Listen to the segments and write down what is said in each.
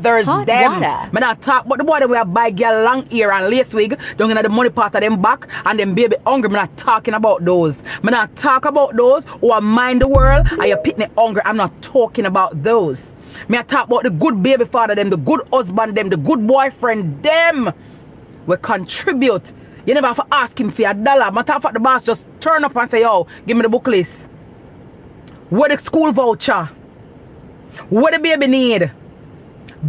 There's Hot them. water. Me not talk about the boy that we have buy girl long ear and lace wig down in the money part of them back and them baby hungry. Me not talking about those. Me not talk about those who are mind the world and you pitney hungry. I'm not talking about those. Me I talk about the good baby father them, the good husband them, the good boyfriend them. We contribute. You never have to ask him for $1. Matter of fact, the boss just turn up and say, yo, give me the book list. What the school voucher? What the baby need?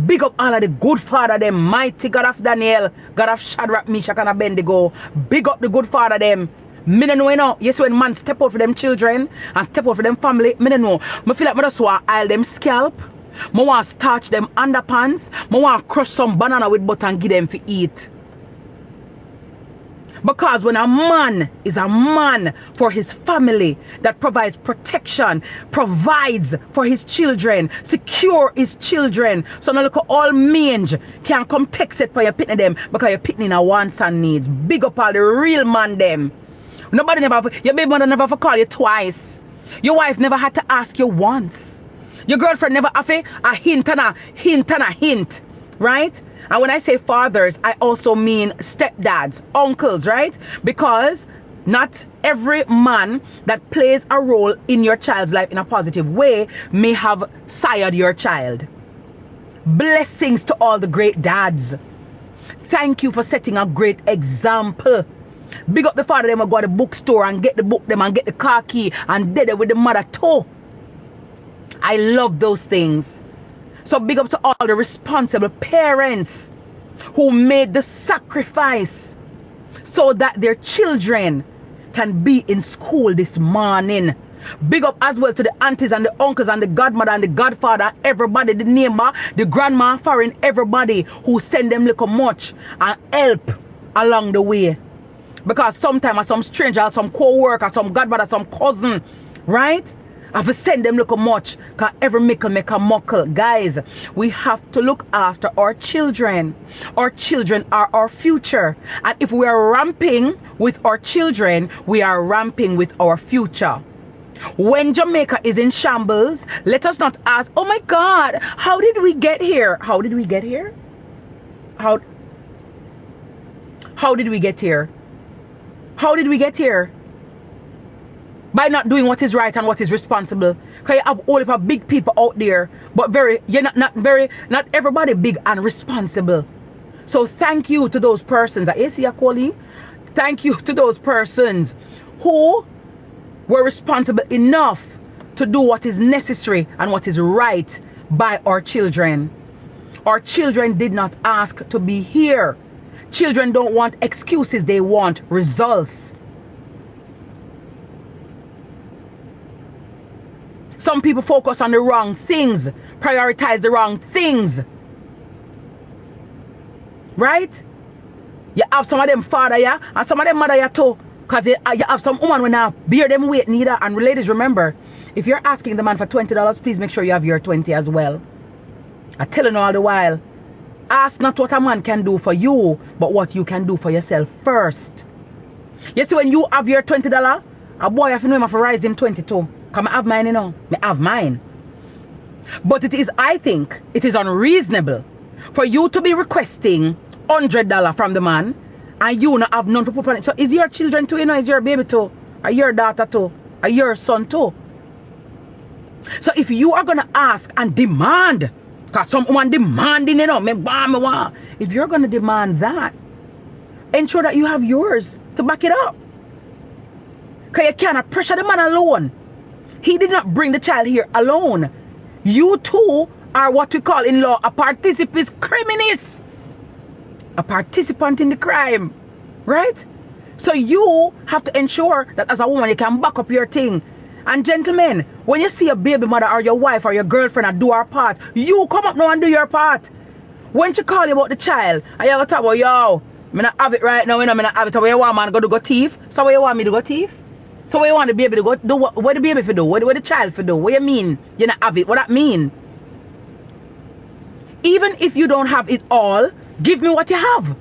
Big up all of the good father them, mighty God of Daniel, God of Shadrach, Meshach and Abednego. Big up the good father them. Me don't know, you know. Yes, when man step out for them children and step out for them family, me don't know. Me feel like me just want to oil them scalp. Me want to starch them underpants. Me want to crush some banana with butter and give them for eat. Because when a man is a man for his family that provides protection, provides for his children, secure his children. So now look at all mange can come text it for your pitney them because your pitney now wants and needs. Big up all the real man them. Nobody never, your baby mother never for call you twice. Your wife never had to ask you once. Your girlfriend never have a hint and a hint and a hint. Right? And when I say fathers, I also mean stepdads, uncles, right? Because not every man that plays a role in your child's life in a positive way may have sired your child. Blessings to all the great dads. Thank you for setting a great example. Big up the father them who go to the bookstore and get the book them and get the car key and did it with the mother too. I love those things. So big up to all the responsible parents who made the sacrifice so that their children can be in school this morning. Big up as well to the aunties and the uncles and the godmother and the godfather, everybody, the neighbor, the grandma, foreign, everybody who send them little much and help along the way. Because sometimes some stranger, some co-worker, some godmother, some cousin, right? I have to send them look much because every mickle make a muckle. Guys, we have to look after our children. Our children are our future. And if we are ramping with our children, we are ramping with our future. When Jamaica is in shambles, let us not ask, oh my God, how did we get here? How did we get here? How did we get here? How did we get here? By not doing what is right and what is responsible. Because you have all of our big people out there, but not everybody big and responsible. So thank you to those persons. Thank you to those persons who were responsible enough to do what is necessary and what is right by our children. Our children did not ask to be here. Children don't want excuses, they want results. Some people focus on the wrong things, prioritize the wrong things. Right? You have some of them father, yeah, and some of them mother, yeah, too. Because you have some woman when now bear them weight neither. And ladies, remember, if you're asking the man for $20, please make sure you have your 20 as well. I tell you all the while, ask not what a man can do for you, but what you can do for yourself first. You see, when you have your $20, a boy have to know him to rise him 22. Come, I have mine, you know. I have mine. But I think it is unreasonable for you to be requesting $100 from the man and you not have none to put on it. So is your children too, you know, is your baby too, or your daughter too, or your son too. So if you are gonna ask and demand, because some woman demanding, you know, if you're gonna demand that, ensure that you have yours to back it up. Because you cannot pressure the man alone. He did not bring the child here alone. You too are what we call in law a participis criminis. A participant in the crime. Right? So you have to ensure that as a woman you can back up your thing. And gentlemen, when you see a baby mother or your wife or your girlfriend do her part, you come up now and do your part. When she call you about the child, and you have to talk about, yo, I not have it right now, you know, I not have it. Where you want man go thief? So where you want me to go thief? So what you want the baby to go do? What the baby for do? What the child for do? What you mean? You not have it? What that mean? Even if you don't have it all, give me what you have.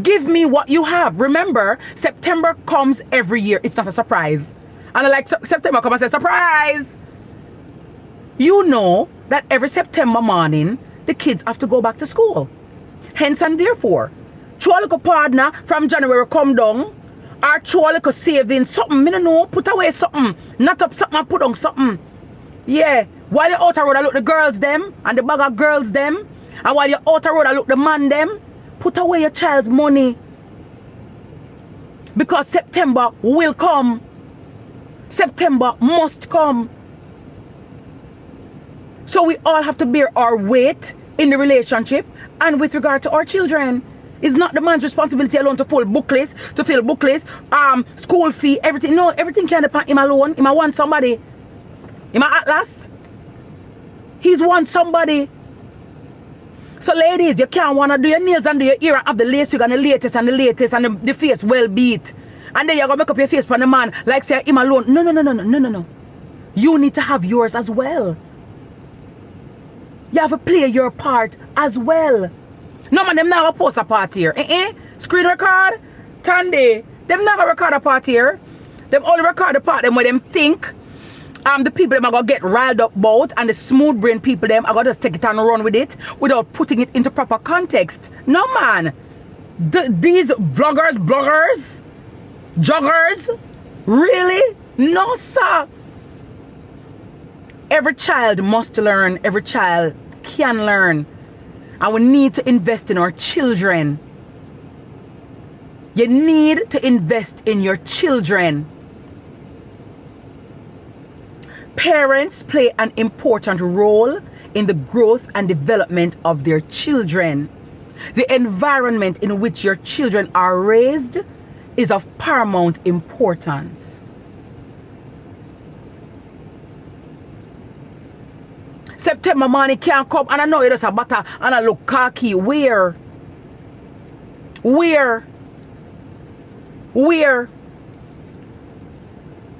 Give me what you have. Remember, September comes every year. It's not a surprise. And I like September come and say, surprise! You know that every September morning, the kids have to go back to school. Hence and therefore, throw a little partner from January come down, or throw a little savings, something, I don't know, put away something, not up something and put on something. Yeah, while you're out the road, I look the girls them, and the bag of girls them, and while you're out the road, I look the man them, put away your child's money. Because September will come. September must come. So we all have to bear our weight in the relationship and with regard to our children. It's not the man's responsibility alone to fill booklets, school fee, everything. No, everything can depend on him alone. He might want somebody. He might atlas. He's want somebody. So ladies, you can't want to do your nails and do your ear and have the lace wig and the latest and the face well beat. And then you're going to make up your face for the man like say him alone. No. You need to have yours as well. You have to play your part as well. No man, them not going to post a part here. Screen record, Tandy, them not going to record a part here. Them only record the part them where them think the people them are going to get riled up about, and the smooth brain people them are going to just take it and run with it without putting it into proper context. No man. These bloggers, joggers, really? No sir. Every child must learn. Every child can learn. And we need to invest in our children. You need to invest in your children. Parents play an important role in the growth and development of their children. The environment in which your children are raised is of paramount importance. September morning can't come, and I know it is a butter and I look khaki. Where?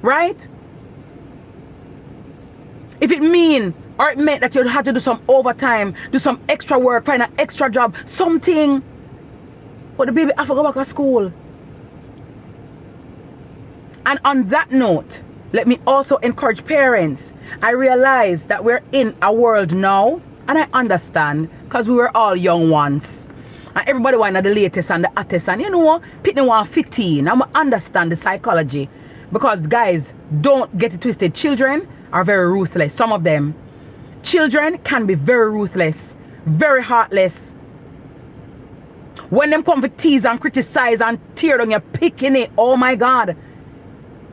Right? If it mean or it meant that you had to do some overtime, do some extra work, find an extra job, something, but the baby have to go back to school. And on that note, let me also encourage parents. I realize that we're in a world now, and I understand, because we were all young once. And everybody wanted the latest and the hottest, and you know, people want 15. I understand the psychology. Because guys, don't get it twisted. Children are very ruthless. Some of them. Children can be very ruthless, very heartless. When them come to tease and criticize and tear down, you're picking it. Oh my God.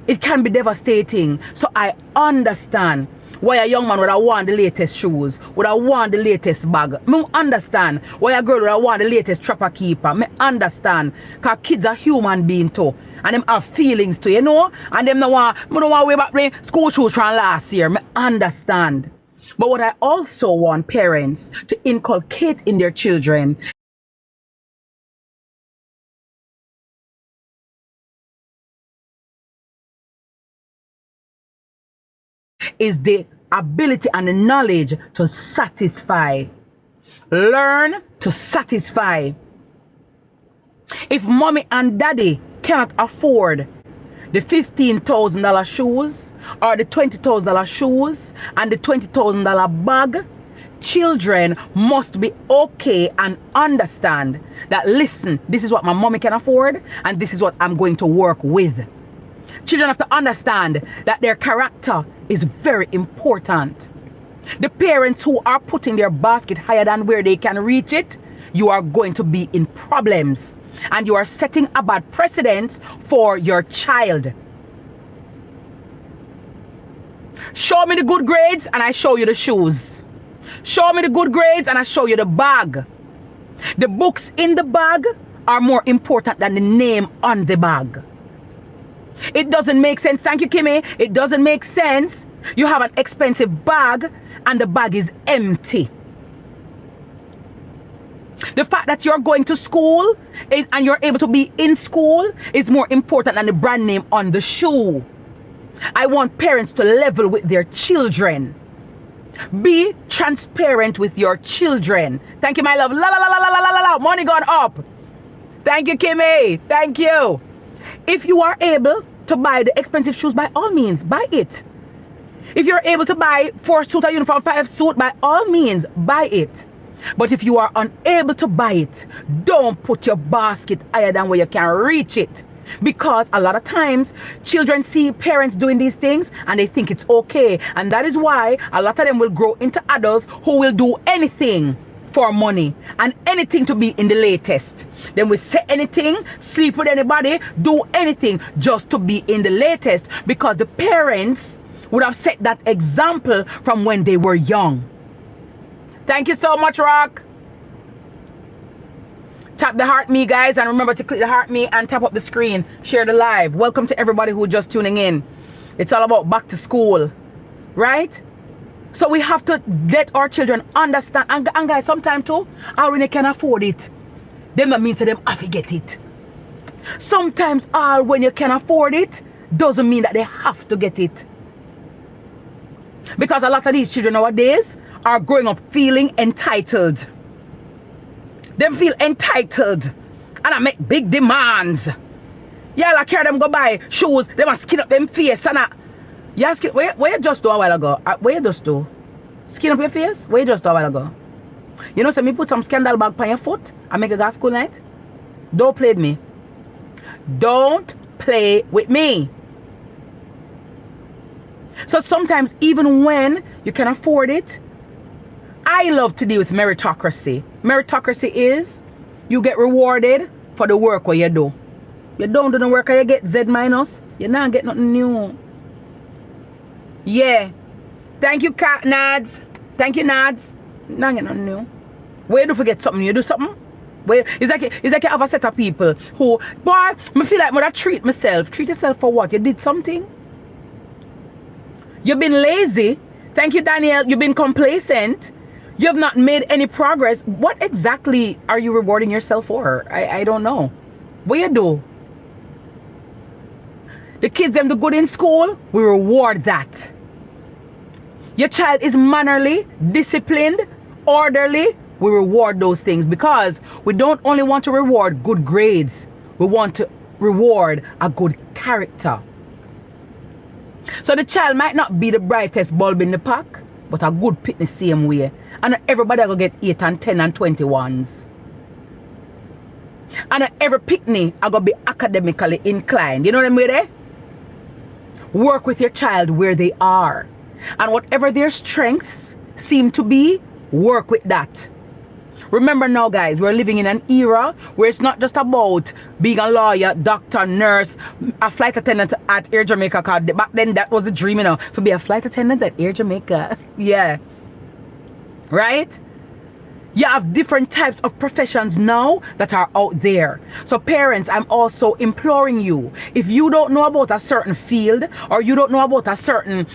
It can be devastating. So I understand why a young man would have want the latest shoes, would have want the latest bag. I understand why a girl would have want the latest trapper keeper. I understand. Because kids are human beings too. And them have feelings too, you know? And them don't want way back me school shoes from last year. I understand. But what I also want parents to inculcate in their children is the ability and the knowledge to satisfy. Learn to satisfy. If mommy and daddy cannot afford the $15,000 shoes or the $20,000 shoes and the $20,000 bag, children must be okay and understand that, listen, this is what my mommy can afford and this is what I'm going to work with. Children have to understand that their character is very important. The parents who are putting their basket higher than where they can reach it, you are going to be in problems. And you are setting a bad precedent for your child. Show me the good grades and I show you the shoes. Show me the good grades and I show you the bag. The books in the bag are more important than the name on the bag. It doesn't make sense. Thank you, Kimmy. It doesn't make sense. You have an expensive bag and the bag is empty. The fact that you're going to school and you're able to be in school is more important than the brand name on the shoe. I want parents to level with their children. Be transparent with your children. Thank you, my love. La la la la la la la la. Money gone up. Thank you, Kimmy. Thank you. If you are able to buy the expensive shoes, by all means, buy it. If you're able to buy 4 suit of uniform, 5 suit, by all means, buy it. But if you are unable to buy it, don't put your basket higher than where you can reach it. Because a lot of times, children see parents doing these things and they think it's okay. And that is why a lot of them will grow into adults who will do anything for money and anything to be in the latest. They will say anything, sleep with anybody, do anything just to be in the latest, because the parents would have set that example from when they were young. Thank you so much, Rock. Tap the heart me, guys, and remember to click the heart me and tap up the screen. Share the live. Welcome to everybody who just tuning in. It's all about back to school, right? So we have to let our children understand. And guys, sometimes too, all when they can afford it, them that means to them have to get it. Sometimes all when you can afford it doesn't mean that they have to get it. Because a lot of these children nowadays are growing up feeling entitled. Them feel entitled. And I make big demands. Yeah, I carry them go buy shoes. They must skin up them face. And yeah, where you just do a while ago? Where you just do? Skin up your face? Where you just do a while ago? You know, so me put some scandal bag on your foot and make a go school night? Don't play with me. Don't play with me. So sometimes even when you can afford it, I love to deal with meritocracy. Meritocracy is you get rewarded for the work what you do. You don't do the work and you get Z minus. You not get nothing new. Yeah. Thank you, Nads. Thank you, Nads. Not get nothing new. Where do you forget something? You do something? Where it's like you have a set of people who, boy, I feel like when I treat myself. Treat yourself for what? You did something? You've been lazy. Thank you, Daniel. You've been complacent. You have not made any progress. What exactly are you rewarding yourself for? I don't know. What you do? The kids them do good in school, we reward that. Your child is mannerly, disciplined, orderly, we reward those things, because we don't only want to reward good grades, we want to reward a good character. So the child might not be the brightest bulb in the pack, but a good pick the same way. And everybody will get 8 and 10 and 21s. And every picnic are going to be academically inclined. You know what I mean there? Work with your child where they are. And whatever their strengths seem to be, work with that. Remember now, guys, we're living in an era where it's not just about being a lawyer, doctor, nurse, a flight attendant at Air Jamaica. Cause back then, that was a dream, you know, to be a flight attendant at Air Jamaica. Yeah. Right? You have different types of professions now that are out there. So parents, I'm also imploring you, if you don't know about a certain field or you don't know about a certain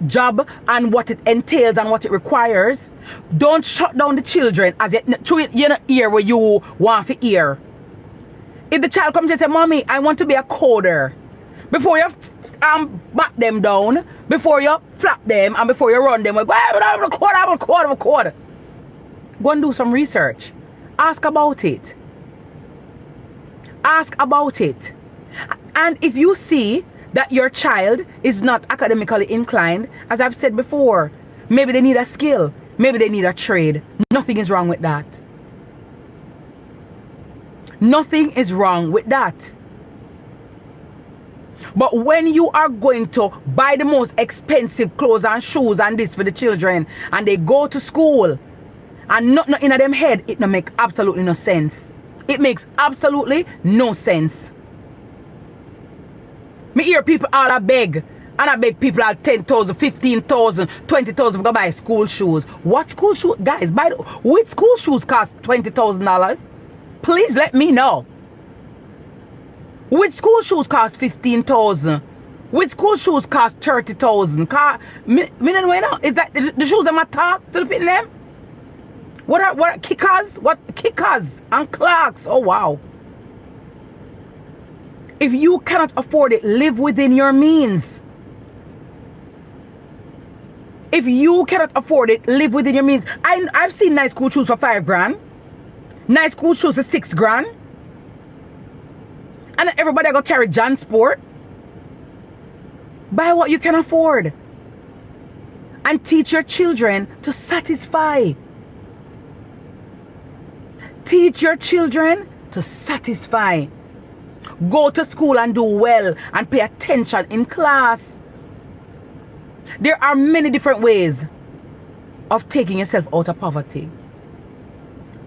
job and what it entails and what it requires, don't shut down the children as you know, hear what you want to hear. If the child comes and says, Mommy, I want to be a coder, before you back them down, before you flap them and before you run them, go, I'm a coder. Go and do some research. Ask about it. Ask about it. And if you see that your child is not academically inclined, as I've said before, maybe they need a skill, maybe they need a trade. Nothing is wrong with that. Nothing is wrong with that. But when you are going to buy the most expensive clothes and shoes and this for the children, and they go to school, and nothing in them head, it don't make absolutely no sense. It makes absolutely no sense. Me hear people all a beg, and I beg people all 10,000, 15,000, 20,000 to go buy school shoes. What school shoes? Guys, which school shoes cost $20,000? Please let me know. Which school shoes cost 15,000? Which school shoes cost 30,000? Me don't know. Is that the shoes that I talk to the people them? What kickers? What kickers and clocks? Oh wow. If you cannot afford it, live within your means. If you cannot afford it, live within your means. I've seen nice school shoes for $5,000. Nice school shoes for $6,000. And everybody go carry John Sport. Buy what you can afford. And teach your children to satisfy. Teach your children to satisfy. Go to school and do well and pay attention in class. There are many different ways of taking yourself out of poverty.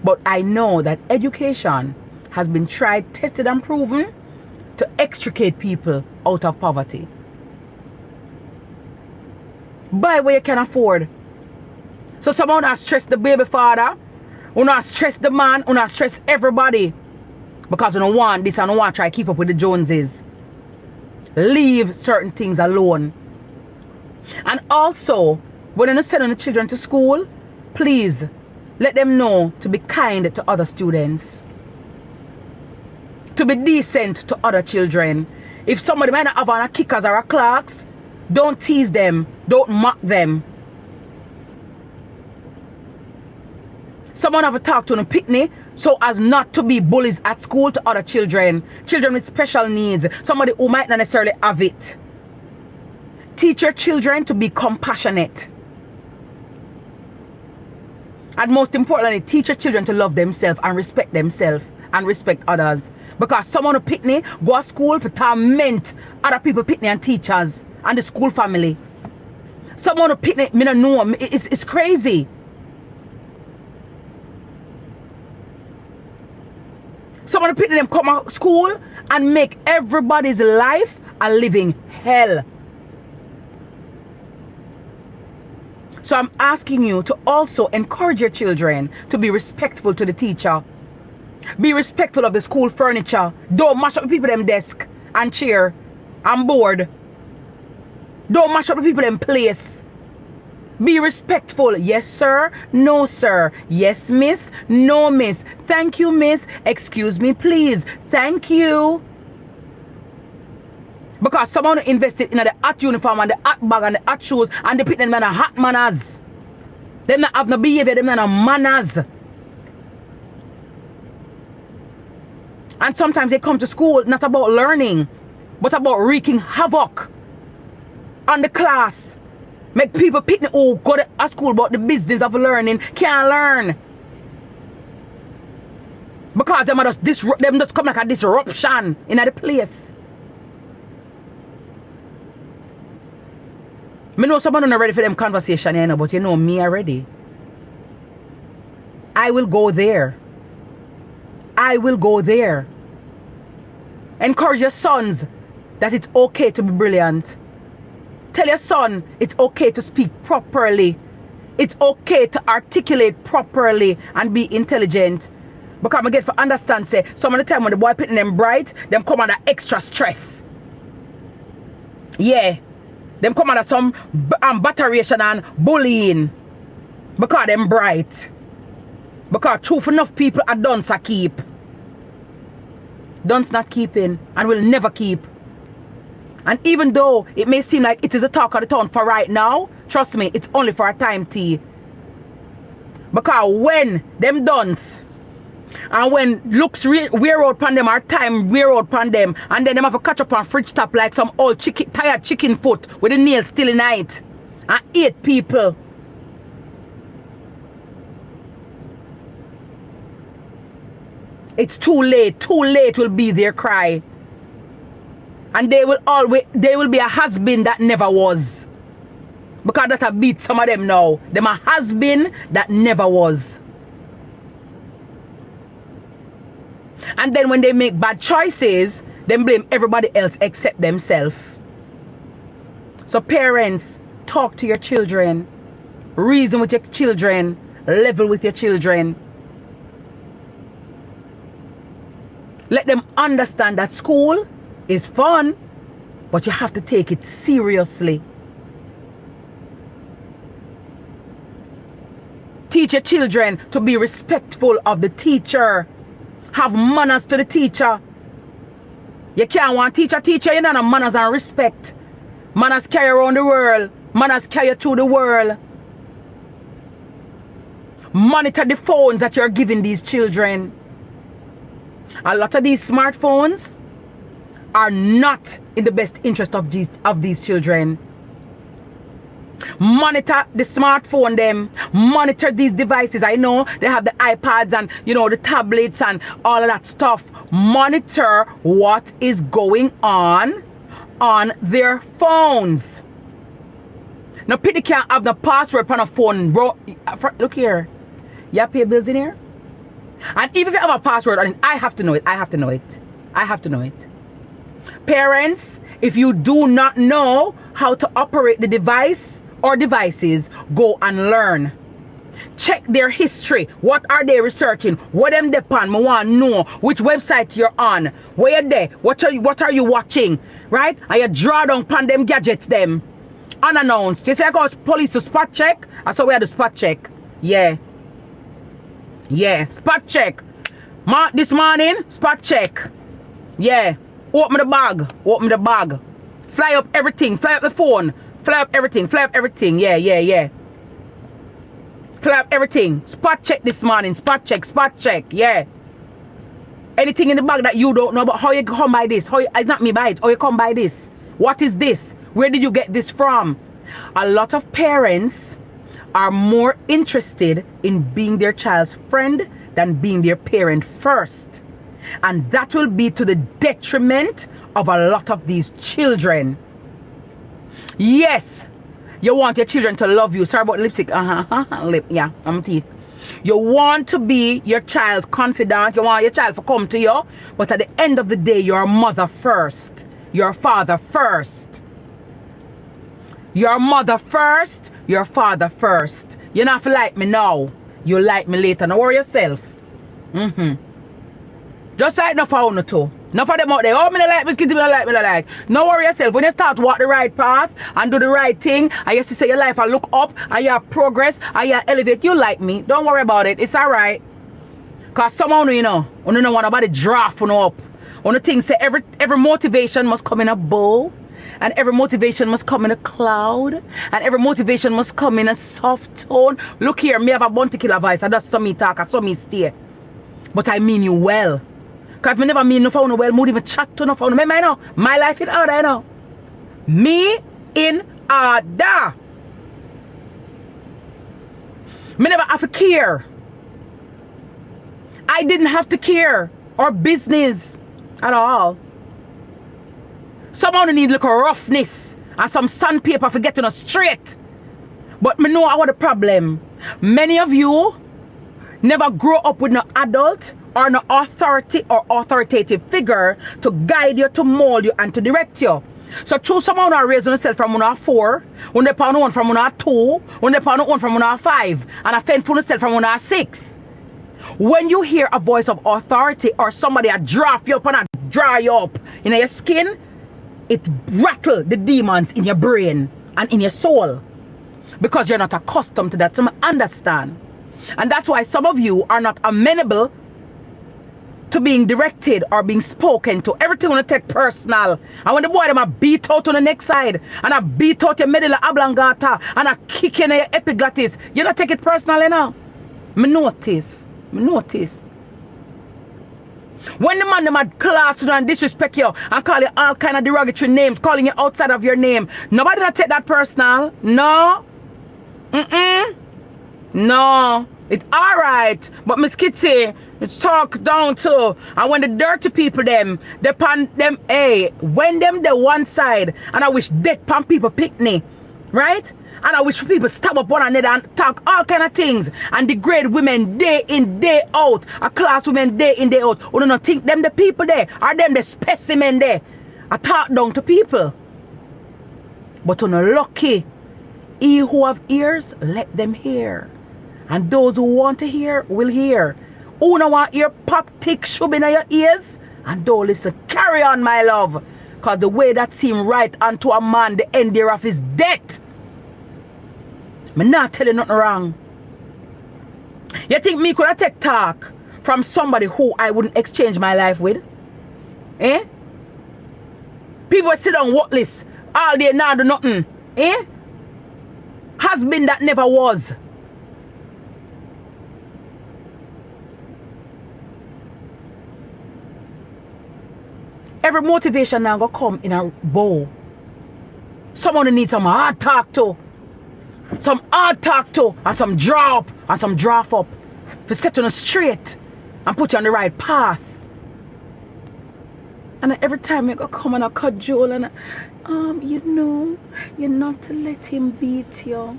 But I know that education has been tried, tested, and proven to extricate people out of poverty. Buy what you can afford. So someone has stressed the baby father, who not stress the man, who not stress everybody. Because you don't want this and don't want to try to keep up with the Joneses. Leave certain things alone. And also, when you're sending the children to school, please let them know to be kind to other students. To be decent to other children. If somebody might not have on a kickers or a clerks, don't tease them. Don't mock them. Someone have a talk to a pitney so as not to be bullies at school to other children. Children with special needs. Somebody who might not necessarily have it. Teach your children to be compassionate. And most importantly, teach your children to love themselves and respect others. Because someone who pitney go to school to torment other people pitney and teachers and the school family. Someone who pitney, me don't know, it's crazy. Someone who pitney them come out school and make everybody's life a living hell. So I'm asking you to also encourage your children to be respectful to the teacher. Be respectful of the school furniture. Don't mash up the people them desk and chair and board. Don't mash up the people them place. Be respectful. Yes, sir. No, sir. Yes, miss. No, miss. Thank you, miss. Excuse me, please. Thank you. Because someone invested in the hot uniform and the hot bag and the hot shoes and they put them in the hot manners. Them not have no behavior, them not have manners. And sometimes they come to school not about learning, but about wreaking havoc on the class. Make people pitney who go to school about the business of learning can't learn. Because them just come like a disruption in the place. Me know someone not ready for them conversation, you know, but you know me already. I will go there. I will go there. Encourage your sons that it's okay to be brilliant. Tell your son it's okay to speak properly. It's okay to articulate properly and be intelligent. Because I get for understand, say, some of the time when the boy putting them bright, them come under extra stress. Yeah. Them come under some batteration and bullying. Because them bright. Because truth enough people are dunce a keep. Dunce not keeping and will never keep. And even though it may seem like it is a talk of the town for right now, trust me, it's only for a time tea. Because when them dunce and when looks wear out upon them or time wear out upon them and then them have to catch up on fridge top like some old tired chicken foot with the nails still in it and eat people. It's too late will be their cry. And they will be a husband that never was. Because that have beat some of them now. Them a husband that never was. And then when they make bad choices, then blame everybody else except themselves. So parents, talk to your children. Reason with your children. Level with your children. Let them understand that school is fun, but you have to take it seriously. Teach your children to be respectful of the teacher. Have manners to the teacher. You can't want teacher, you don't have manners and respect. Manners carry around the world. Manners carry you through the world. Monitor the phones that you're giving these children. A lot of these smartphones are not in the best interest of these children. Monitor the smartphone them. Monitor these devices. I know they have the iPads and, you know, the tablets and all of that stuff. Monitor what is going on their phones. Now, people can't have the password on a phone. Bro, look here. You pay bills in here? And even if you have a password on it, I have to know it. I have to know it. I have to know it. Parents, if you do not know how to operate the device or devices, go and learn. Check their history. What are they researching? What them depend? I want to know which website you're on. Where you there? What are you watching? Right? And you draw down upon them gadgets them. Unannounced. You say I go police to spot check? I saw we had the spot check. Yeah. Yeah. Spot check. This morning, spot check. Yeah. Open the bag. Open the bag. Fly up everything. Fly up the phone. Fly up everything. Fly up everything. Yeah, yeah, yeah. Fly up everything. Spot check this morning. Spot check. Spot check. Yeah. Anything in the bag that you don't know about, how you come by this? It's not me buy it. How you come by this? What is this? Where did you get this from? A lot of parents are more interested in being their child's friend than being their parent first. And that will be to the detriment of a lot of these children. Yes, you want your children to love you. Sorry about lipstick. Lip. Yeah, teeth. You want to be your child's confidant. You want your child to come to you. But at the end of the day, your mother first. Your father first. Your mother first. Your father first. You not like me now. You like me later. Now worry yourself. Just like enough for you too. Enough of them out there. Oh, me not like me, me not like, me not like. No worry yourself. When you start walk the right path and do the right thing, and you see say your life and look up and you have progress and you elevate, you like me. Don't worry about it. It's alright. Cause someone you know want nobody draft on up. On the thing say every motivation must come in a bowl. And every motivation must come in a cloud. And every motivation must come in a soft tone. Look here, me have a bounty killer voice. And that's some me talk, and some me stay. But I mean you well. Because if I never mean no for you well, I would even chat to no for you. Remember, I know. My life in order, I know. Me in order. Me never have to care. I didn't have to care. Or business. At all. Someone need little roughness and some sandpaper for getting us straight. But me know what the problem. Many of you never grow up with no adult or no authority or authoritative figure to guide you, to mold you, and to direct you. So through someone who raised yourself from 4, when they pound one from 2, when they pound one from 5, and a fend for yourself from 6. When you hear a voice of authority or somebody a draft you up and a dry you up in your skin, it rattles the demons in your brain and in your soul. Because you're not accustomed to that. So I understand. And that's why some of you are not amenable to being directed or being spoken to. Everything will take personal. And when the boy them a beat out on the next side, and I beat out your medulla oblongata, and I kick in your epiglottis, you don't take it personal, you know. Me notice. When the man them had class you and disrespect you and call you all kind of derogatory names, calling you outside of your name, nobody not take that personal. No. No. It's alright. But Miss Kitty, talk down too. And when the dirty people them, they pan them, hey, when them the one side, and I wish dead pan people pick me. Right? And I wish people stab up one another and talk all kind of things and degrade women day in, day out. A class women day in, day out. You don't think them the people there or them the specimen there. I talk down to people. But you're not lucky. He who have ears, let them hear. And those who want to hear will hear. Who don't want ear pop tick shove in your ears? And don't listen. Carry on, my love. Because the way that seem right unto a man, the end thereof his death. I'm not telling nothing wrong. You think me could I take talk from somebody who I wouldn't exchange my life with? Eh? People sit down worthless all day now do nothing. Eh? Has been that never was. Every motivation now gonna come in a bowl. Someone who needs some hard talk to. some hard talk to, and some draw up, and some draft up. To set on a straight and put you on the right path. And every time you go come and I cajole and you know, you're not to let him beat you.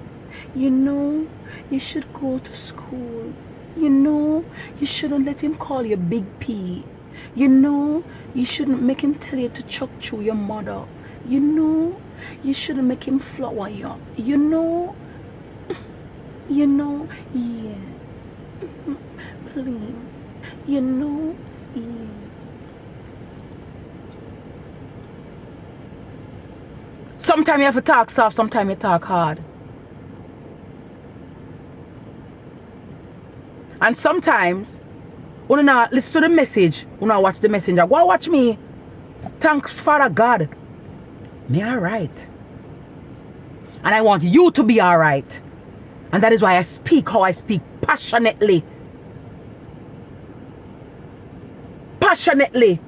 You know, you should go to school. You know, you shouldn't let him call you Big P. You know, you shouldn't make him tell you to chuck through your mother. You know, you shouldn't make him flower you. You know, yeah. Please, you know, yeah. Sometimes you have to talk soft, sometimes you talk hard. And sometimes, when you not listen to the message, when you watch the messenger, go watch me. Thanks, Father God. Me alright. And I want you to be alright. And that is why I speak how I speak, passionately. Passionately.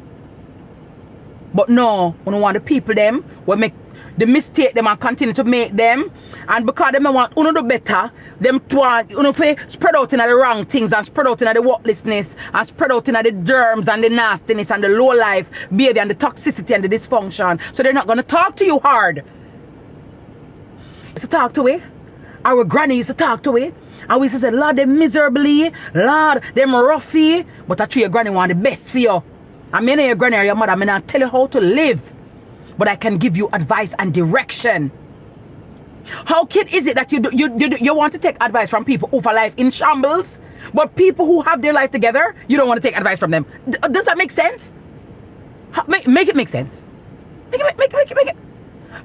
But no, we don't want the people them will make the mistake them and continue to make them. And because them want uno do better, them want uno spread out in the wrong things and spread out in the worthlessness and spread out in the germs and the nastiness and the low life behavior and the toxicity and the dysfunction. So they're not gonna talk to you hard. Used to talk to we. Our granny used to talk to we. And we used to say, Lord, them miserably, Lord, them roughy. But I treat your granny want the best for you. I mean your granny or your mother, I mean I tell you how to live. But I can give you advice and direction. How kid is it that you want to take advice from people who for life in shambles, but people who have their life together, you don't want to take advice from them? Does that make sense? Make it make sense.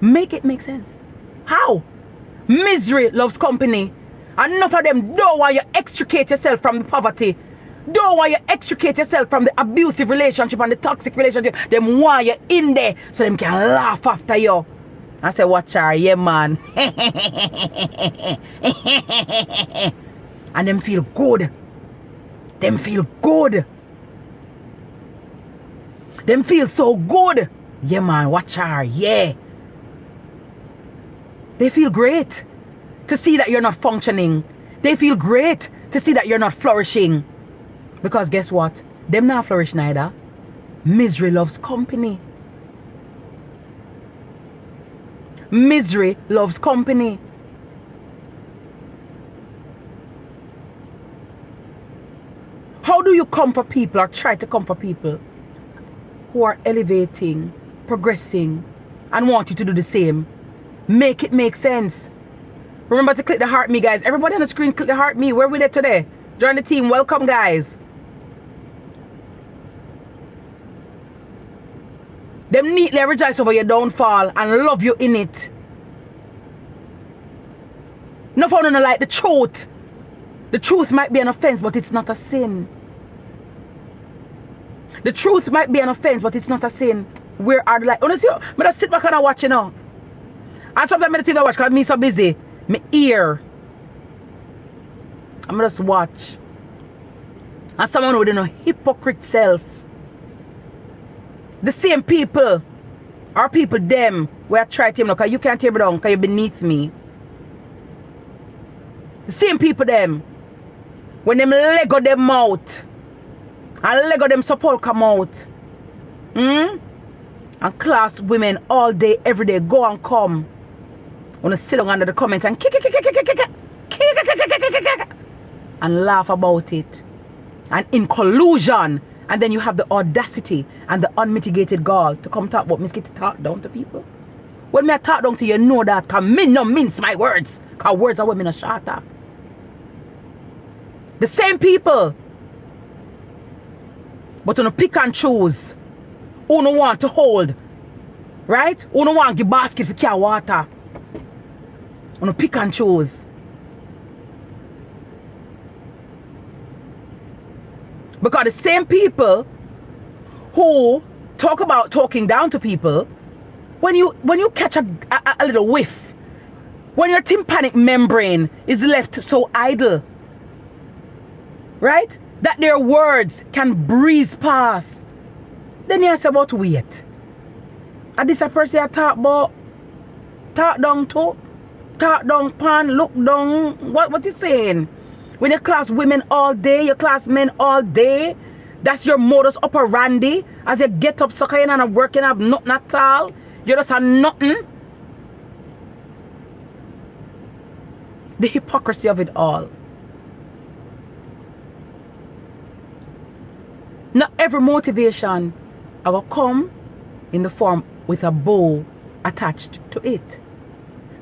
Make it make sense. How? Misery loves company. Enough of them don't want you extricate yourself from the poverty. Don't want you extricate yourself from the abusive relationship and the toxic relationship. Them want you in there so them can laugh after you. I say, watch her, yeah man. And them feel good. Them feel good. Them feel so good. Yeah man, watch her, yeah. They feel great to see that you're not functioning. They feel great to see that you're not flourishing. Because guess what? Them not flourish neither. Misery loves company. Misery loves company. How do you come for people or try to come for people who are elevating, progressing, and want you to do the same? Make it make sense. Remember to click the heart me, guys. Everybody on the screen, click the heart me. Where we there today? Join the team. Welcome, guys. Them neatly rejoice over your downfall and love you in it. No fun on like the truth. The truth might be an offense, but it's not a sin. The truth might be an offense, but it's not a sin. Where are the like? Honestly, I just sit back and I watch, you know. And sometimes I TV watch because me so busy. Me ear. I'm just watch. And someone with a hypocrite self. The same people are people them where I try to because you can't tear me down because you're beneath me. The same people them when them Lego them out and Lego them support come out. And class women all day, every day go and come. Wanna sit down under the comments and and laugh about it. And in collusion. And then you have the audacity and the unmitigated gall to come talk about me to talk down to people. When me I talk down to you, know that because me no mince my words. Because words are women a shatter. The same people. But you pick and choose. Who no want to hold. Right? Who no want to give basket for care water. You pick and choose. Because the same people who talk about talking down to people, when you catch a little whiff, when your tympanic membrane is left so idle, right? That their words can breeze past. Then you say about wait. And this a person I talk about, talk down to, talk down pan, look down. What you saying? When you class women all day, you class men all day. That's your modus operandi. As you get up, sucking and working up, nothing at all. You just have nothing. The hypocrisy of it all. Not every motivation will come in the form with a bow attached to it.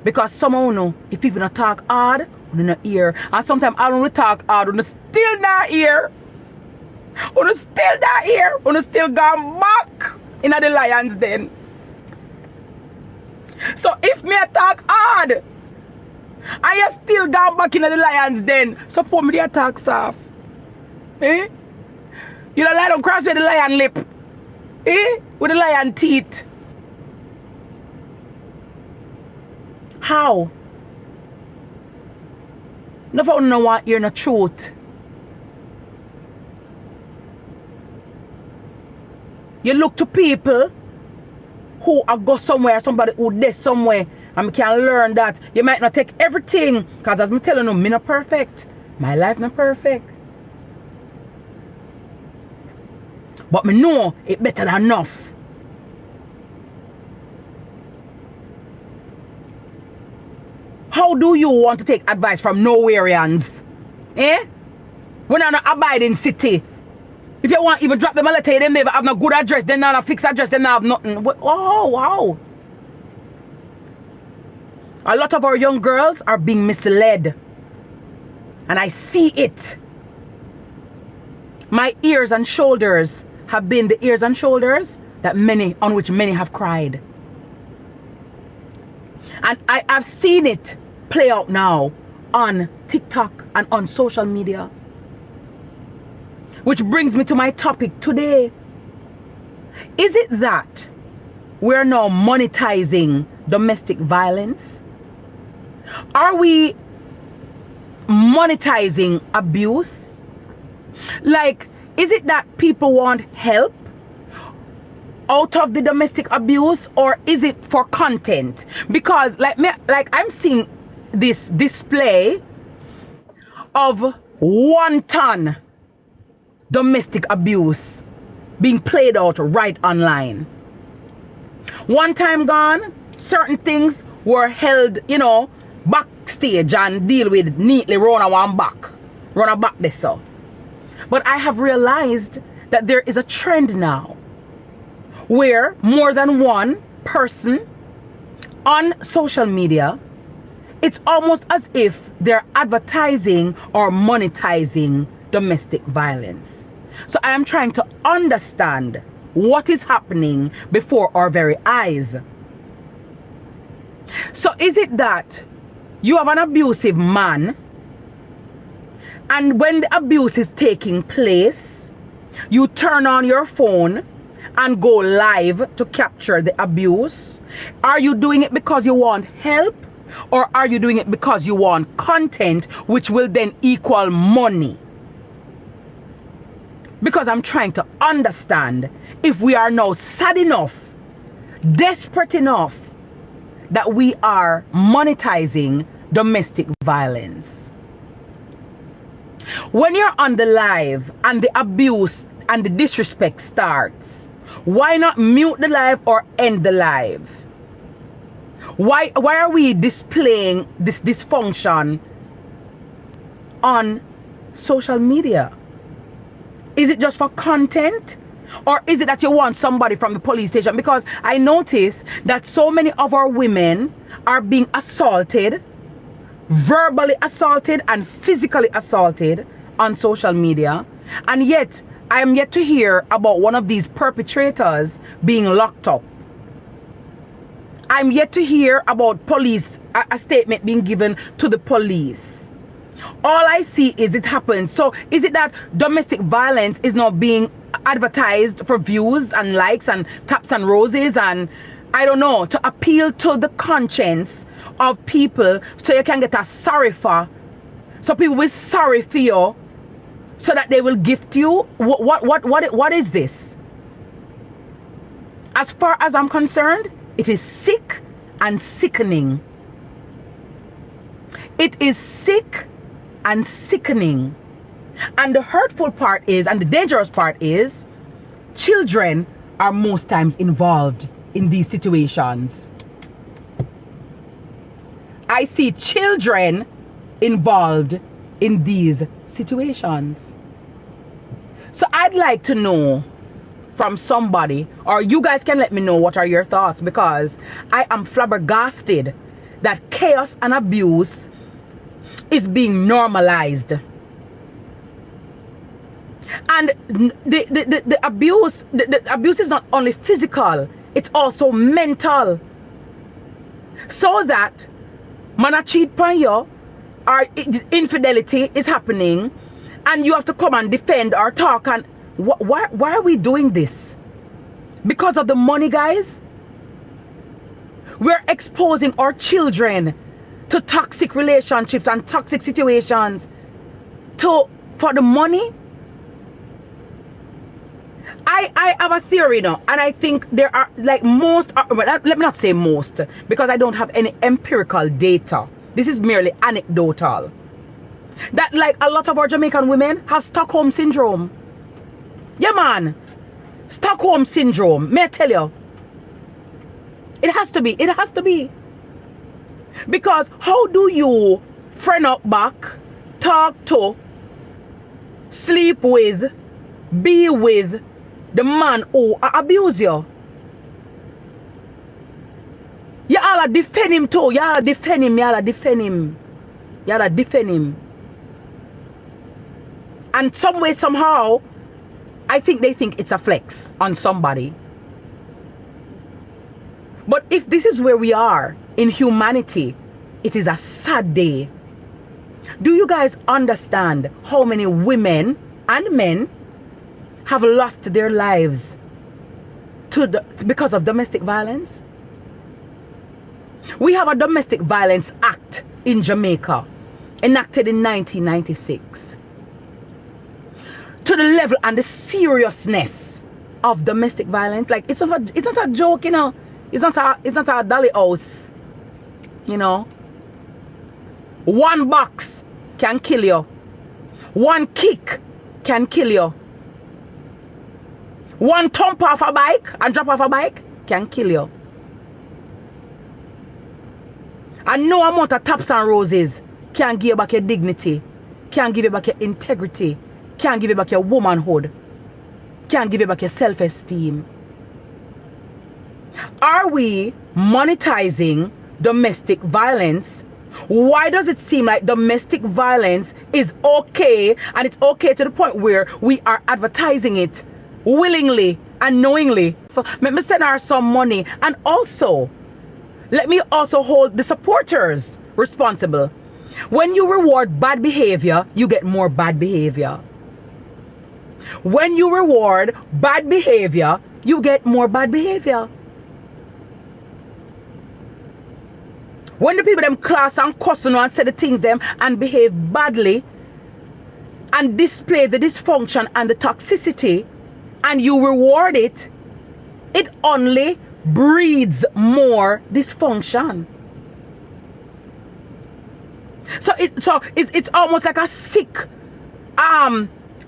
Because someone know if people not talk hard, you not hear. And sometimes I don't talk hard, you still not hear. You still not hear. You still gone back in the lions den. So if me talk hard, and you still gone back in the lions den, support me the attack soft. Eh? You don't lie down cross with the lion lip. Eh? With the lion teeth. How? No for no want hear no truth. You look to people who are go somewhere, somebody who there somewhere, and we can learn that you might not take everything. Because as I'm telling you, me not perfect. My life not perfect. But me know it better than enough. How do you want to take advice from nowhereans? Eh? When I'm not abiding city. If you want even drop them a letter, them never have no good address, then not a fixed address, then not have nothing. Oh, wow. A lot of our young girls are being misled. And I see it. My ears and shoulders have been the ears and shoulders on which many have cried. And I have seen it play out now on TikTok and on social media. Which brings me to my topic today. Is it that we're now monetizing domestic violence? Are we monetizing abuse? Like, is it that people want help out of the domestic abuse, or is it for content? Because I'm seeing this display of wanton domestic abuse being played out right online. One time gone, certain things were held, backstage and deal with neatly run a back this so. But I have realized that there is a trend now where more than one person on social media, it's almost as if they're advertising or monetizing domestic violence. So I am trying to understand what is happening before our very eyes. So is it that you have an abusive man, and when the abuse is taking place, you turn on your phone and go live to capture the abuse? Are you doing it because you want help, or are you doing it because you want content, which will then equal money? Because I'm trying to understand if we are now sad enough, desperate enough, that we are monetizing domestic violence. When you're on the live and the abuse and the disrespect starts, why not mute the live or end the live? Why are we displaying this dysfunction on social media? Is it just for content? Or is it that you want somebody from the police station? Because I notice that so many of our women are being assaulted, verbally assaulted and physically assaulted on social media. And yet, I am yet to hear about one of these perpetrators being locked up. I'm yet to hear about police, a statement being given to the police. All I see is it happens. So is it that domestic violence is not being advertised for views and likes and taps and roses and I don't know, to appeal to the conscience of people so you can get a sorry for, so people will sorry for you so that they will gift you? What is this? As far as I'm concerned, it is sick and sickening. It is sick and sickening. And the hurtful part is, and the dangerous part is, children are most times involved in these situations. I see children involved in these situations. So I'd like to know from somebody, or you guys can let me know what are your thoughts, because I am flabbergasted that chaos and abuse is being normalized. And the abuse is not only physical, it's also mental. So that man a cheat on you, or infidelity is happening, and you have to come and defend or talk. And why are we doing this? Because of the money, guys? We're exposing our children to toxic relationships and toxic situations for the money. I have a theory now, and I think there are, like, most, let me not say most, because I don't have any empirical data. This is merely anecdotal. That, like, a lot of our Jamaican women have Stockholm syndrome. Yeah, man. Stockholm syndrome. May I tell you? It has to be. It has to be. Because how do you friend up back, talk to, sleep with, be with the man who abuse you? Y'all defend him too. Y'all defend him. Y'all defend him. Y'all defend him. And some way, somehow, I think they think it's a flex on somebody. But if this is where we are in humanity, it is a sad day. Do you guys understand how many women and men have lost their lives because of domestic violence? We have a domestic violence act in Jamaica, enacted in 1996. To the level and the seriousness of domestic violence, like, it's not a joke, you know. It's not a dolly house, you know. One box can kill you. One kick can kill you. One thump off a bike and drop off a bike can kill you. And no amount of taps and roses can give you back your dignity, can give you back your integrity, can give you back your womanhood, can give you back your self-esteem. Are we monetizing domestic violence? Why does it seem like domestic violence is okay, and it's okay to the point where we are advertising it willingly and knowingly? So let me send her some money, and also let me also hold the supporters responsible. When you reward bad behavior, you get more bad behavior. When you reward bad behavior, you get more bad behavior. When the people them class and cuss and say the things them and behave badly and display the dysfunction and the toxicity, and you reward it, it only breeds more dysfunction. So it's almost like a sick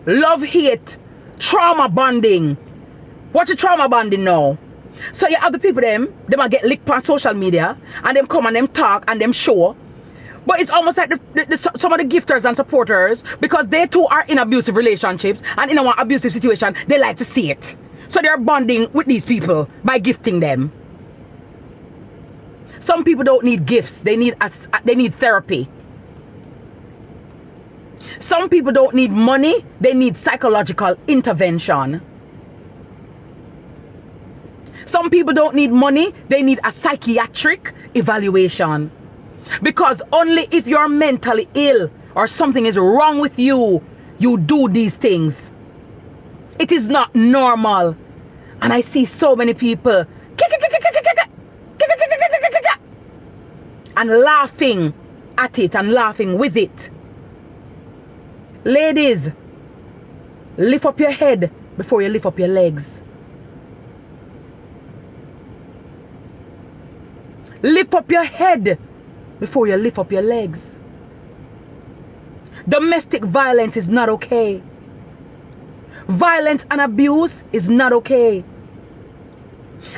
love-hate trauma bonding. What's the trauma bonding now? So you have the people them might get licked on social media, and them come and them talk and them show. But it's almost like some of the gifters and supporters, because they too are in abusive relationships and in an abusive situation, they like to see it. So they're bonding with these people by gifting them. Some people don't need gifts, they need therapy. Some people don't need money, they need psychological intervention. Some people don't need money, they need a psychiatric evaluation. Because only if you're mentally ill or something is wrong with you, you do these things. It is not normal. And I see so many people and laughing at it and laughing with it. Ladies, lift up your head before you lift up your legs. Lift up your head before you lift up your legs. Domestic violence is not okay. Violence and abuse is not okay.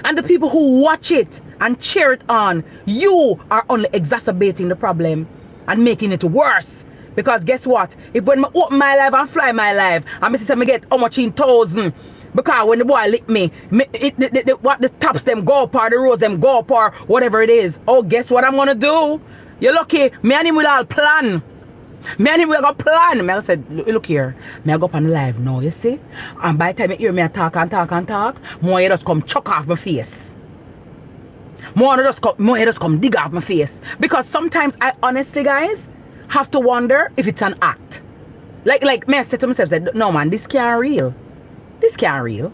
And the people who watch it and cheer it on, you are only exacerbating the problem and making it worse. Because guess what? If when I open my life and fly my life, and my sister me get how much in thousand, because when the boy lick me, what the tops them go up or the roads them go up or whatever it is. Oh, guess what I'm gonna do? You're lucky, me and him will all plan. Me and him will go plan. Me said, look here, me I go up on the live now, you see? And by the time you hear me talk and talk and talk, more you just come chuck off my face. More you just come dig off my face. Because sometimes I honestly, guys, have to wonder if it's an act. Like me I said to myself, said, no man, this can't real. This can't real.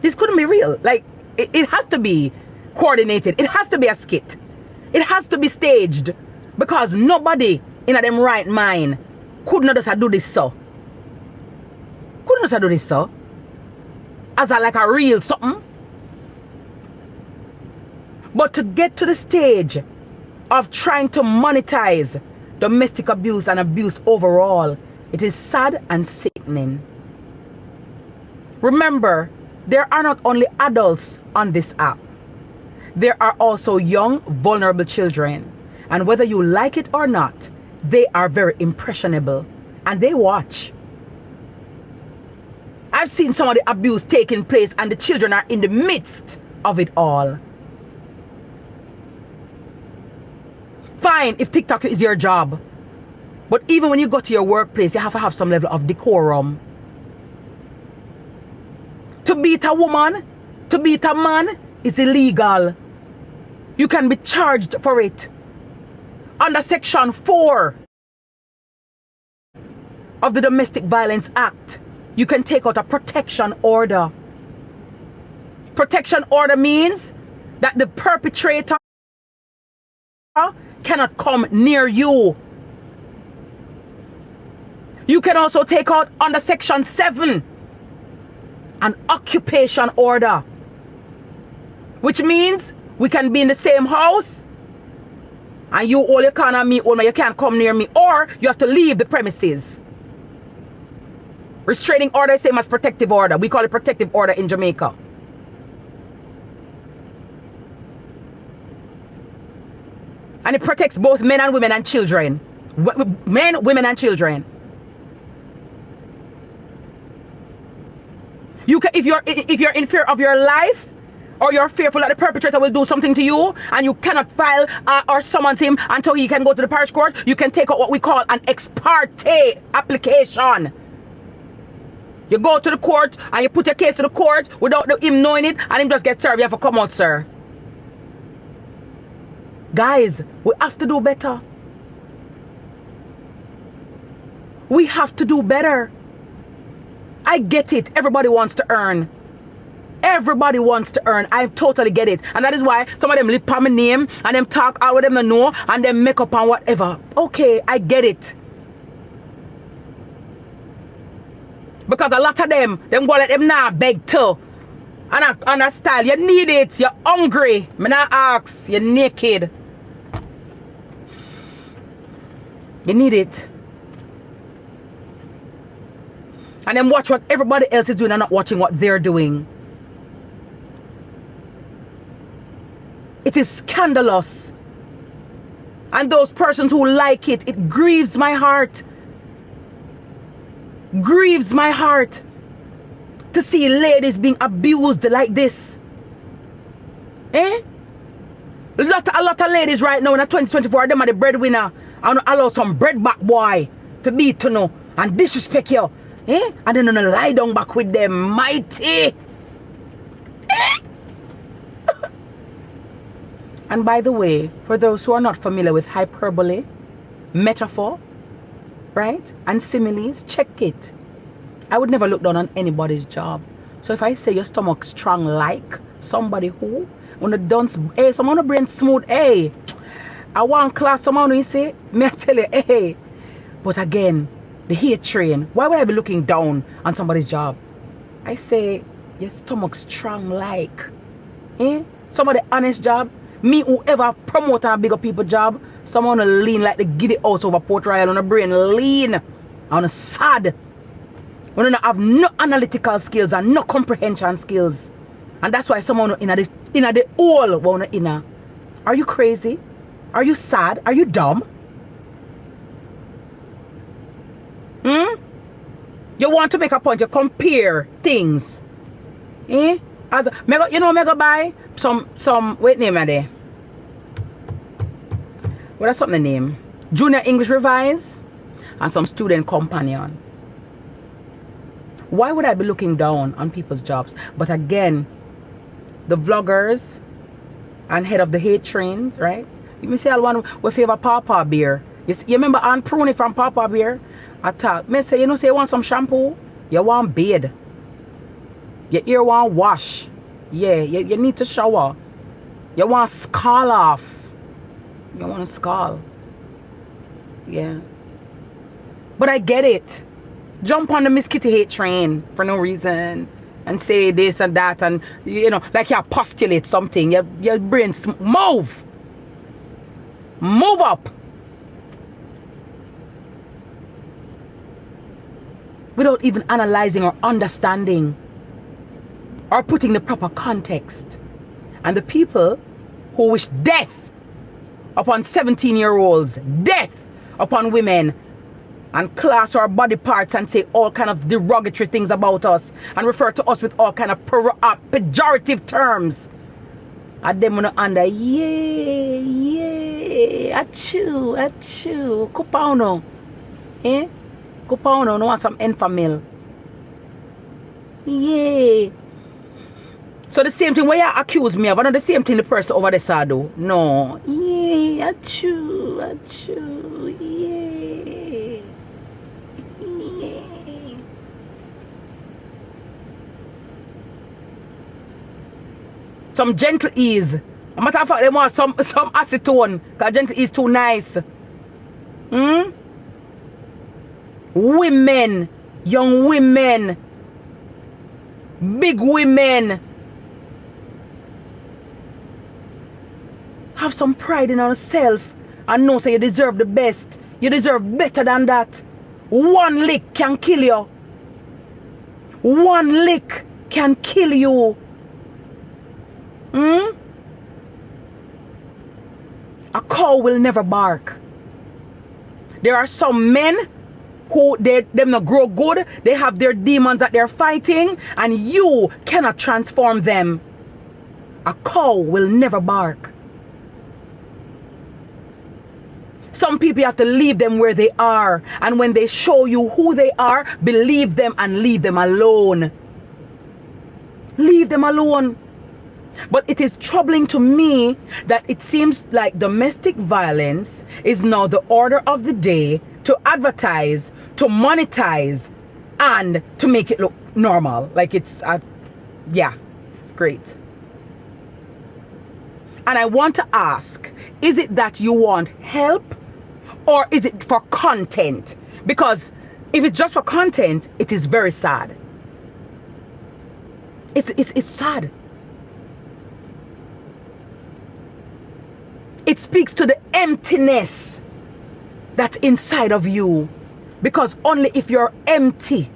This couldn't be real. Like, it has to be coordinated. It has to be a skit. It has to be staged. Because nobody in them right mind could not just do this so. Could not just do this so. As like a real something. But to get to the stage of trying to monetize domestic abuse and abuse overall, it is sad and sickening. Remember, there are not only adults on this app. There are also young, vulnerable children. And whether you like it or not, they are very impressionable. And they watch. I've seen some of the abuse taking place and the children are in the midst of it all. Fine if TikTok is your job. But even when you go to your workplace, you have to have some level of decorum. To beat a woman, to beat a man is illegal. You can be charged for it. Under Section 4 of the Domestic Violence Act, you can take out a protection order. Protection order means that the perpetrator cannot come near you. You can also take out under Section 7 an occupation order, which means we can be in the same house and you all you can on me, all you can't come near me, or you have to leave the premises. Restraining order is same as protective order. We call it protective order in Jamaica. And it protects both men and women and children. Men, women and children. You can, if you're in fear of your life, or you're fearful that the perpetrator will do something to you, and you cannot file or summon him until he can go to the parish court, you can take out what we call an ex parte application. You go to the court and you put your case to the court without him knowing it, and him just get served. You have to come out, sir. Guys, we have to do better. We have to do better. I get it. Everybody wants to earn. Everybody wants to earn. I totally get it. And that is why some of them lip on my name and them talk out with them to know and them make up and whatever. Okay, I get it. Because a lot of them go let them now beg too. And a style, you need it. You're hungry. Me not ask. You're naked. You need it. And then watch what everybody else is doing and not watching what they're doing. It is scandalous. And those persons who like it, it grieves my heart. Grieves my heart to see ladies being abused like this. Eh? A lot of ladies right now in 2024, them are the breadwinner. And allow some breadback boy to beat to know and disrespect you. Eh? And then lie down back with them mighty. Eh? And by the way, for those who are not familiar with hyperbole, metaphor, right, and similes, check it. I would never look down on anybody's job. So if I say your stomach strong like somebody who, when the dunce, hey, someone a brain smooth, hey, I want class someone who say, may I tell you, hey, but again, the hate train, why would I be looking down on somebody's job? I say, your stomach strong like, eh, some of the honest job, me whoever promote and big up people job, Some wanna lean like the giddy house over Port Royal on a brain lean. On a sad. We don't have no analytical skills and no comprehension skills. And that's why someone in the hole wanna inna. Are you crazy? Are you sad? Are you dumb? You want to make a point, you compare things. As mega buy some wait name are there. What is something the name? Junior English Revise and some student companion. Why would I be looking down on people's jobs? But again, the vloggers and head of the hate trains, right? You may say I want we favor Papa Beer. You remember Aunt Pruny from Papa Beer? I talk. Me say, say you want some shampoo? You want bathe. Your ear want wash. Yeah, you need to shower. You want scald off. You want to scald. Yeah. But I get it. Jump on the Miss Kitty hate train for no reason and say this and that and like you postulate something. Your brain move. Move up. Without even analyzing or understanding or putting the proper context. And the people who wish death upon 17-year-olds, death upon women, and class our body parts and say all kind of derogatory things about us and refer to us with all kind of pejorative terms. And them on under, yeah, achoo, kupauno, kupauno, no want some enfamil. Yeah. So the same thing where you accuse me of, I know the same thing the person over there do. No. Yeah, achoo, yeah. Yeah. Some gentle ease. A matter of fact, they want some acetone, because gentle ease too nice. Women, young women, big women. Have some pride in yourself and know say you deserve the best. You deserve better than that. One lick can kill you. One lick can kill you. A cow will never bark. There are some men who them not grow good. They have their demons that they're fighting and you cannot transform them. A cow will never bark. Some people you have to leave them where they are. And when they show you who they are, believe them and leave them alone. Leave them alone. But it is troubling to me that it seems like domestic violence is now the order of the day to advertise, to monetize, and to make it look normal. Like it's great. And I want to ask, is it that you want help? Or is it for content? Because if it's just for content, it is very sad. It's sad. It speaks to the emptiness that's inside of you. Because only if you're empty,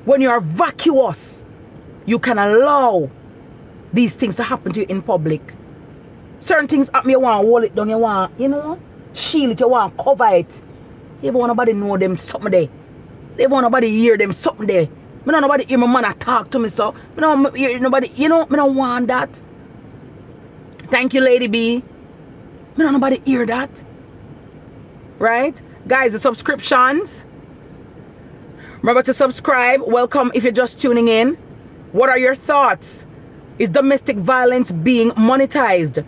when you're vacuous, you can allow these things to happen to you in public. Certain things happen, you want to hold it down, you want, shield it, you want to cover it. You don't want nobody know them something there. They want nobody hear them something there. I don't nobody hear my man talk to me, so I don't hear nobody, I don't want that. Thank you, Lady B. I don't nobody hear that. Right? Guys, the subscriptions. Remember to subscribe. Welcome if you're just tuning in. What are your thoughts? Is domestic violence being monetized?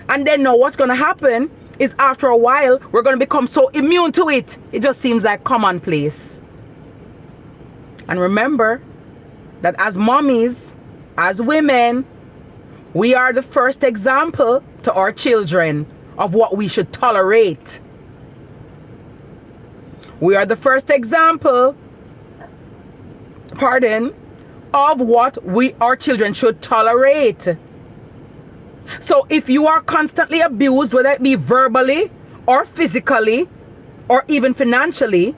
And then now what's going to happen is after a while, we're going to become so immune to it. It just seems like commonplace. And remember that as mommies, as women, we are the first example to our children of what we should tolerate. We are the first example, of what our children should tolerate. So if you are constantly abused, whether it be verbally or physically, or even financially,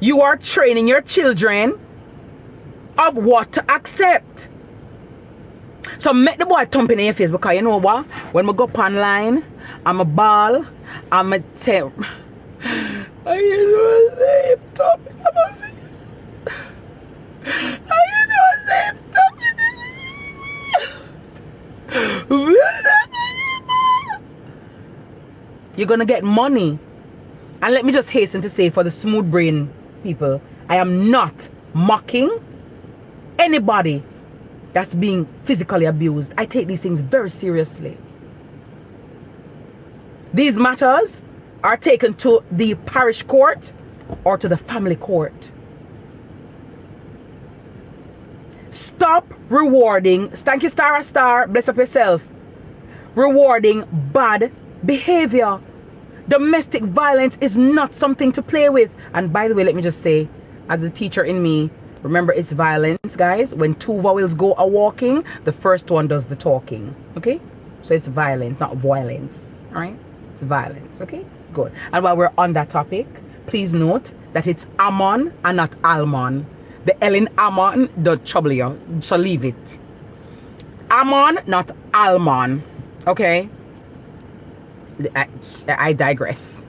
you are training your children of what to accept. So make the boy thump in your face, because you know what? When we go up online, I'm a ball, I'm a tell. And you know, say him thump in my face. And you know, say him thump in my face. You're gonna get money. And let me just hasten to say, for the smooth brain people, I am not mocking anybody that's being physically abused. I take these things very seriously. These matters are taken to the parish court or to the family court. Stop rewarding, thank you star, bless up yourself, rewarding bad behavior. Domestic violence is not something to play with. And by the way, let me just say, as a teacher in me, remember, it's violence, guys. When two vowels go a walking, the first one does the talking. Okay? So it's violence, not violence. Alright? It's violence. Okay? Good. And while we're on that topic, please note that it's Ammon and not Almon. The L in Ammon don't trouble you. So leave it. Ammon, not Almon. Okay? I digress.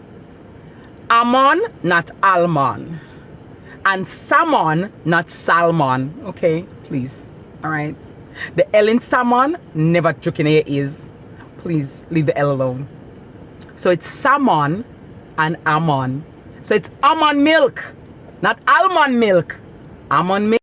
Ammon, not Almon. And salmon, not salmon. Okay, please. All right. The L in salmon never took in your ears. Please leave the L alone. So it's salmon and almond. So it's almond milk, not almond milk. Almond milk.